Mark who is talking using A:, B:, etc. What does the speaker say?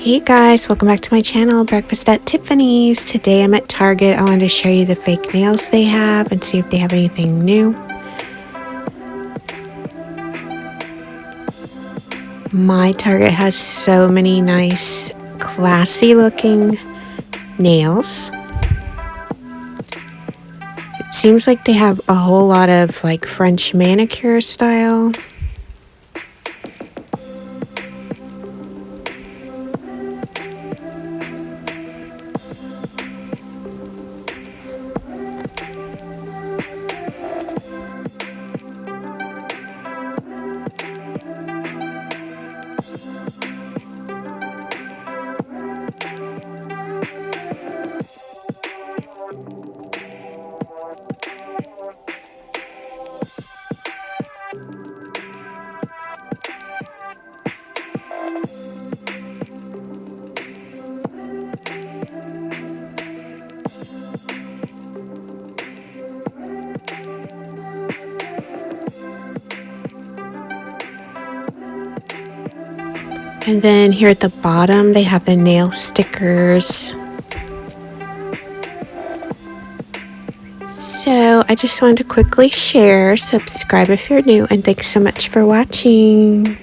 A: Hey guys, welcome back to my channel, Breakfast at Tiffany's. Today I'm at Target. I wanted to show you the fake nails they have and see if they have anything new. My Target has so many nice, classy looking nails. It seems like they have a whole lot of like French manicure style. And then here at the bottom, they have the nail stickers. So I just wanted to quickly share, subscribe if you're new, and thanks so much for watching.